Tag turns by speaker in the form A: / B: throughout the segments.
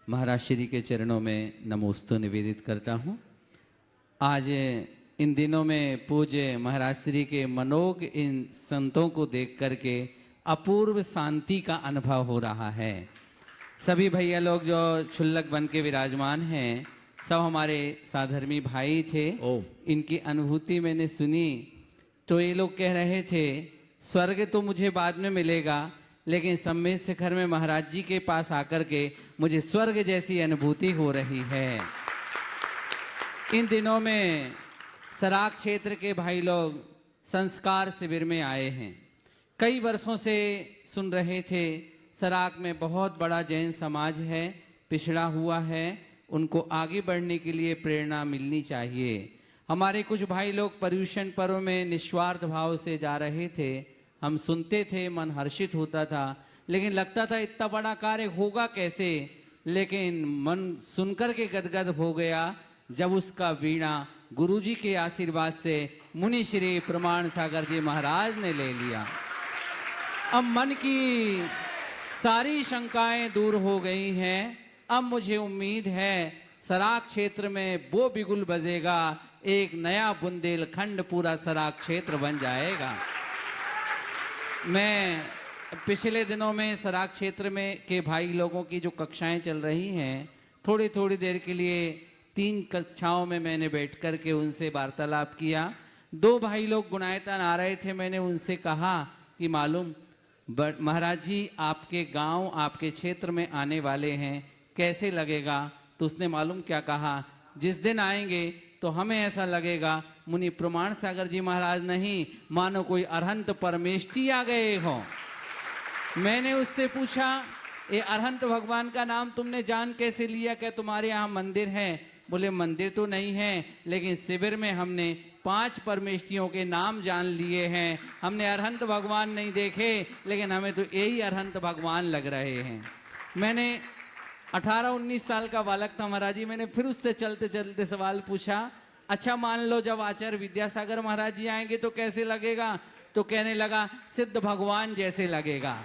A: महाराज श्री के चरणों में नमोस्तु निवेदित करता हूँ। आज इन दिनों में पूज्य महाराज श्री के मनोग इन संतों को देख करके अपूर्व शांति का अनुभव हो रहा है। सभी भैया लोग जो क्षुल्लक बन के विराजमान हैं, सब हमारे साधर्मी भाई थे। इनकी अनुभूति मैंने सुनी तो ये लोग कह रहे थे स्वर्ग तो मुझे बाद में मिलेगा, लेकिन सम्मेद शिखर में महाराज जी के पास आकर के मुझे स्वर्ग जैसी अनुभूति हो रही है। इन दिनों में सराक क्षेत्र के भाई लोग संस्कार शिविर में आए हैं। कई वर्षों से सुन रहे थे सराक में बहुत बड़ा जैन समाज है, पिछड़ा हुआ है, उनको आगे बढ़ने के लिए प्रेरणा मिलनी चाहिए। हमारे कुछ भाई लोग पर्यूषण पर्व में निस्वार्थ भाव से जा रहे थे, हम सुनते थे, मन हर्षित होता था, लेकिन लगता था इतना बड़ा कार्य होगा कैसे। लेकिन मन सुनकर के गदगद हो गया जब उसका वीणा गुरुजी के आशीर्वाद से मुनि श्री प्रमाण सागर जी महाराज ने ले लिया। अब मन की सारी शंकाएं दूर हो गई हैं। अब मुझे उम्मीद है सराक क्षेत्र में वो बिगुल बजेगा, एक नया बुंदेलखंड पूरा सराक क्षेत्र बन जाएगा। मैं पिछले दिनों में सराक क्षेत्र में के भाई लोगों की जो कक्षाएं चल रही हैं, थोड़ी थोड़ी देर के लिए 3 कक्षाओं में मैंने बैठ कर के उनसे वार्तालाप किया। 2 भाई लोग गुणायतन आ रहे थे, मैंने उनसे कहा कि मालूम महाराज जी आपके गांव आपके क्षेत्र में आने वाले हैं, कैसे लगेगा? तो उसने मालूम क्या कहा, जिस दिन आएंगे तो हमें ऐसा लगेगा मुनि प्रमाण सागर जी महाराज नहीं, मानो कोई अरहंत परमेष्ठी आ गए हो। मैंने उससे पूछा ये अरहंत भगवान का नाम तुमने जान कैसे लिया? क्या तुम्हारे यहाँ मंदिर है? बोले मंदिर तो नहीं है, लेकिन शिविर में हमने 5 परमेष्ठियों के नाम जान लिए हैं। हमने अरहंत भगवान नहीं देखे, लेकिन हमें तो यही अरहंत भगवान लग रहे हैं। मैंने 18-19 साल का बालक था महाराज जी, मैंने फिर उससे चलते चलते सवाल पूछा, अच्छा मान लो जब आचार्य विद्यासागर महाराज जी आएंगे तो कैसे लगेगा? तो कहने लगा सिद्ध भगवान जैसे लगेगा।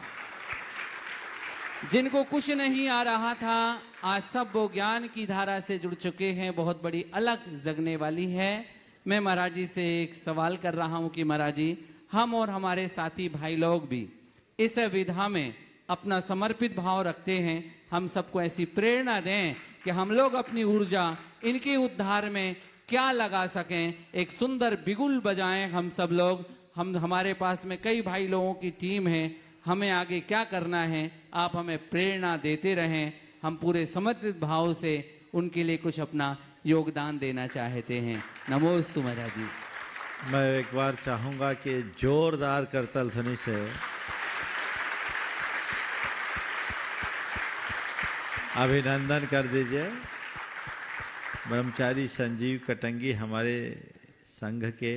A: जिनको कुछ नहीं आ रहा था आज सब वो ज्ञान की धारा से जुड़ चुके हैं, बहुत बड़ी अलग जगने वाली है। मैं महाराज जी से एक सवाल कर रहा हूं कि महाराज जी हम और हमारे साथी भाई लोग भी इस विधा में अपना समर्पित भाव रखते हैं, हम सबको ऐसी प्रेरणा दें कि हम लोग अपनी ऊर्जा इनके उद्धार में क्या लगा सकें, एक सुंदर बिगुल बजाएं हम सब लोग। हमारे पास में कई भाई लोगों की टीम है, हमें आगे क्या करना है आप हमें प्रेरणा देते रहें। हम पूरे समर्पित भाव से उनके लिए कुछ अपना योगदान देना चाहते हैं। नमोस्तु महाराज जी।
B: मैं एक बार चाहूंगा कि जोरदार करतल ध्वनि से अभिनंदन कर दीजिए। ब्रह्मचारी संजीव कटंगी हमारे संघ के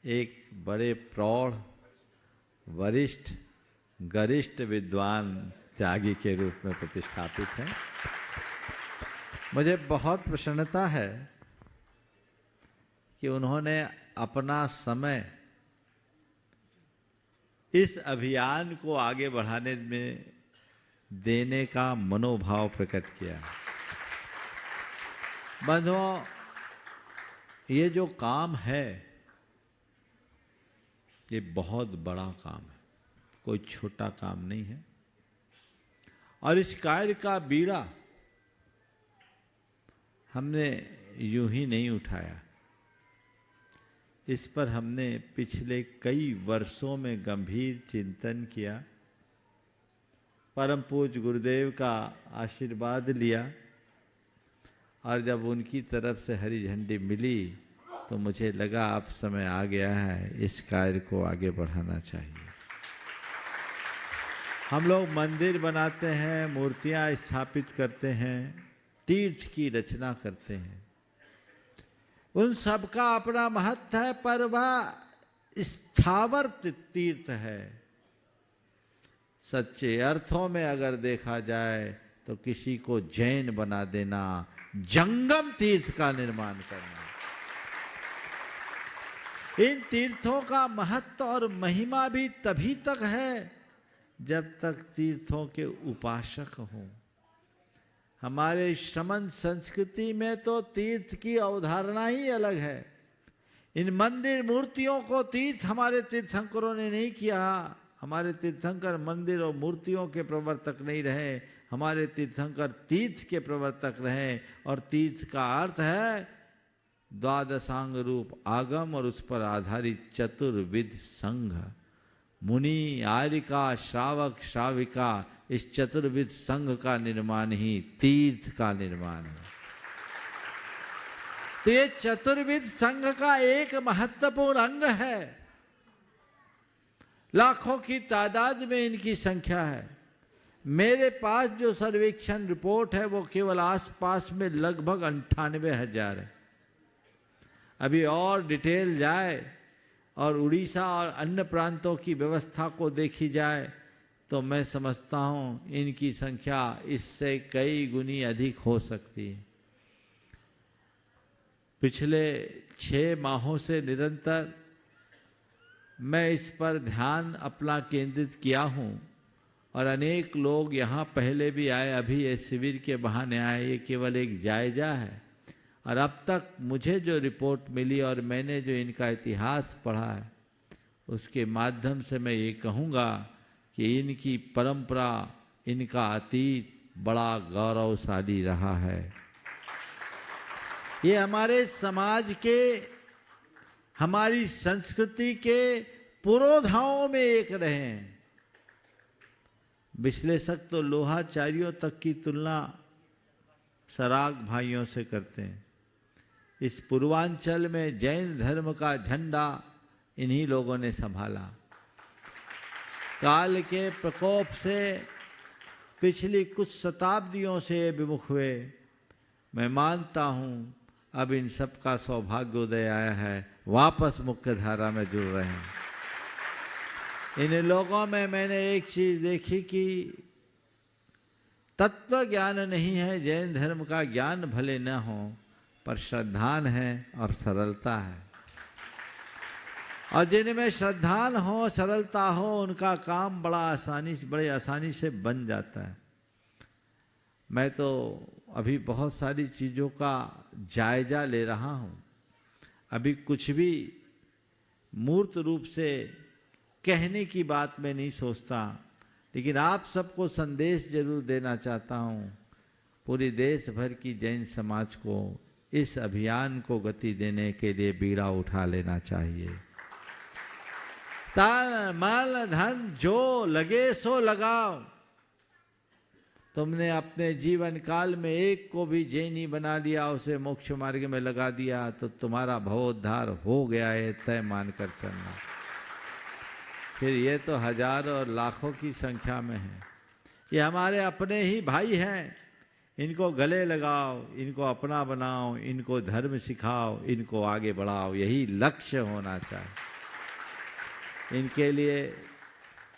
B: एक बड़े प्रौढ़ वरिष्ठ गरिष्ठ विद्वान त्यागी के रूप में प्रतिष्ठापित हैं। मुझे बहुत प्रसन्नता है कि उन्होंने अपना समय इस अभियान को आगे बढ़ाने में देने का मनोभाव प्रकट किया। बंधुओं, ये जो काम है ये बहुत बड़ा काम है, कोई छोटा काम नहीं है। और इस कार्य का बीड़ा हमने यूं ही नहीं उठाया, इस पर हमने पिछले कई वर्षों में गंभीर चिंतन किया, परम पूज्य गुरुदेव का आशीर्वाद लिया, और जब उनकी तरफ से हरी झंडी मिली तो मुझे लगा अब समय आ गया है, इस कार्य को आगे बढ़ाना चाहिए। हम लोग मंदिर बनाते हैं, मूर्तियां स्थापित करते हैं, तीर्थ की रचना करते हैं, उन सब का अपना महत्व है, पर वह स्थावर तीर्थ है। सच्चे अर्थों में अगर देखा जाए तो किसी को जैन बना देना, जंगम तीर्थ का निर्माण करना। इन तीर्थों का महत्व और महिमा भी तभी तक है जब तक तीर्थों के उपासक हों। हमारे श्रमण संस्कृति में तो तीर्थ की अवधारणा ही अलग है। इन मंदिर मूर्तियों को तीर्थ हमारे तीर्थंकरों ने नहीं किया। हमारे तीर्थंकर मंदिर और मूर्तियों के प्रवर्तक नहीं रहे, हमारे तीर्थंकर तीर्थ के प्रवर्तक रहे। और तीर्थ का अर्थ है द्वादशांग रूप आगम और उस पर आधारित चतुर्विध संघ। मुनि, आर्यिका, श्रावक, श्राविका, इस चतुर्विध संघ का निर्माण ही तीर्थ का निर्माण है। तो ये चतुर्विध संघ का एक महत्वपूर्ण अंग है। लाखों की तादाद में इनकी संख्या है। मेरे पास जो सर्वेक्षण रिपोर्ट है वो केवल आसपास में लगभग 98,000 है। अभी और डिटेल जाए और उड़ीसा और अन्य प्रांतों की व्यवस्था को देखी जाए तो मैं समझता हूँ इनकी संख्या इससे कई गुनी अधिक हो सकती है। पिछले 6 माहों से निरंतर मैं इस पर ध्यान अपना केंद्रित किया हूँ और अनेक लोग यहाँ पहले भी आए, अभी ये शिविर के बहाने आए। ये केवल एक जायजा है और अब तक मुझे जो रिपोर्ट मिली और मैंने जो इनका इतिहास पढ़ा है उसके माध्यम से मैं ये कहूँगा कि इनकी परंपरा, इनका अतीत बड़ा गौरवशाली रहा है। ये हमारे समाज के, हमारी संस्कृति के पुरोधाओं में एक रहे हैं। विश्लेषक तो लोहाचार्यों तक की तुलना सराग भाइयों से करते हैं। इस पूर्वांचल में जैन धर्म का झंडा इन्हीं लोगों ने संभाला। काल के प्रकोप से पिछली कुछ शताब्दियों से विमुख हुए। मैं मानता हूँ अब इन सब का सौभाग्योदय आया है, वापस मुख्य धारा में जुड़ रहे हैं। इन लोगों में मैंने एक चीज देखी कि तत्व ज्ञान नहीं है, जैन धर्म का ज्ञान भले न हो पर श्रद्धान है और सरलता है। और जिनमें श्रद्धान हो, सरलता हो, उनका काम बड़े आसानी से बन जाता है। मैं तो अभी बहुत सारी चीज़ों का जायजा ले रहा हूँ। अभी कुछ भी मूर्त रूप से कहने की बात मैं नहीं सोचता, लेकिन आप सबको संदेश जरूर देना चाहता हूँ। पूरी देश भर की जैन समाज को इस अभियान को गति देने के लिए बीड़ा उठा लेना चाहिए। तान माल धन जो लगे सो लगाओ। तुमने अपने जीवन काल में एक को भी जैनी बना लिया, उसे मोक्ष मार्ग में लगा दिया तो तुम्हारा भवोद्धार हो गया है, तय मानकर चलना। फिर ये तो हजारों और लाखों की संख्या में है। ये हमारे अपने ही भाई हैं। इनको गले लगाओ, इनको अपना बनाओ, इनको धर्म सिखाओ, इनको आगे बढ़ाओ, यही लक्ष्य होना चाहिए। इनके लिए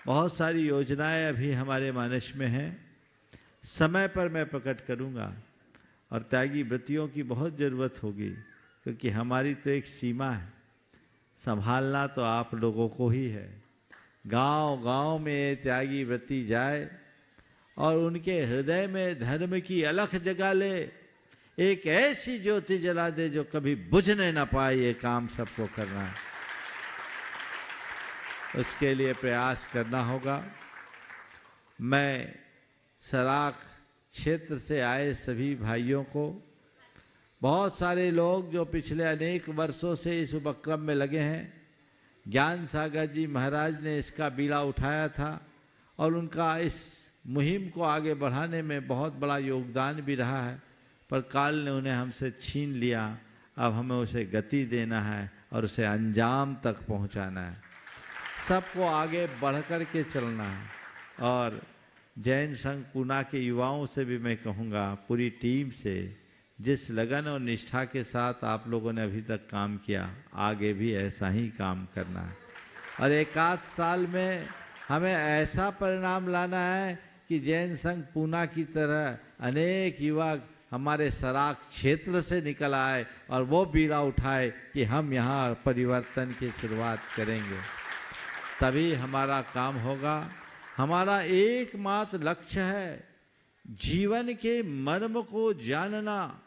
B: बहुत सारी योजनाएं अभी हमारे मानस में हैं। समय पर मैं प्रकट करूंगा और त्यागी व्रतियों की बहुत ज़रूरत होगी, क्योंकि हमारी तो एक सीमा है, संभालना तो आप लोगों को ही है। गांव-गांव में त्यागी व्रती जाए और उनके हृदय में धर्म की अलख जगा ले, एक ऐसी ज्योति जला दे जो कभी बुझने ना पाए। ये काम सबको करना है, उसके लिए प्रयास करना होगा। मैं सराख क्षेत्र से आए सभी भाइयों को, बहुत सारे लोग जो पिछले अनेक वर्षों से इस उपक्रम में लगे हैं, ज्ञान सागर जी महाराज ने इसका बीड़ा उठाया था और उनका इस मुहिम को आगे बढ़ाने में बहुत बड़ा योगदान भी रहा है, पर काल ने उन्हें हमसे छीन लिया। अब हमें उसे गति देना है और उसे अंजाम तक पहुंचाना है। सबको आगे बढ़ कर के चलना है। और जैन संघ पूना के युवाओं से भी मैं कहूँगा, पूरी टीम से, जिस लगन और निष्ठा के साथ आप लोगों ने अभी तक काम किया, आगे भी ऐसा ही काम करना है। और एक आध साल में हमें ऐसा परिणाम लाना है कि जैन संघ पूना की तरह अनेक युवा हमारे सराख क्षेत्र से निकल आए और वो बीड़ा उठाए कि हम यहाँ परिवर्तन की शुरुआत करेंगे। तभी हमारा काम होगा। हमारा एकमात्र लक्ष्य है जीवन के मर्म को जानना,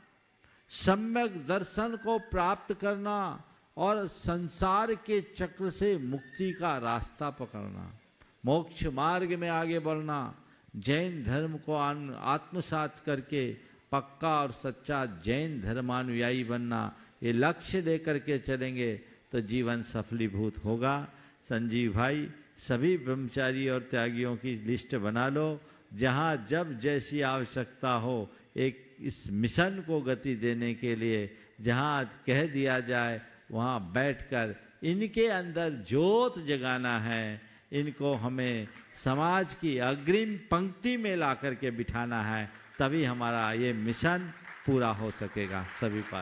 B: सम्यक दर्शन को प्राप्त करना और संसार के चक्र से मुक्ति का रास्ता पकड़ना, मोक्ष मार्ग में आगे बढ़ना, जैन धर्म को आत्मसात करके पक्का और सच्चा जैन धर्मानुयायी बनना, ये लक्ष्य लेकर के चलेंगे तो जीवन सफलीभूत होगा। संजीव भाई, सभी ब्रह्मचारी और त्यागियों की लिस्ट बना लो, जहाँ जब जैसी आवश्यकता हो एक इस मिशन को गति देने के लिए जहाँ कह दिया जाए वहाँ बैठकर इनके अंदर ज्योत जगाना है। इनको हमें समाज की अग्रिम पंक्ति में ला करके बिठाना है, तभी हमारा ये मिशन पूरा हो सकेगा। सभी पास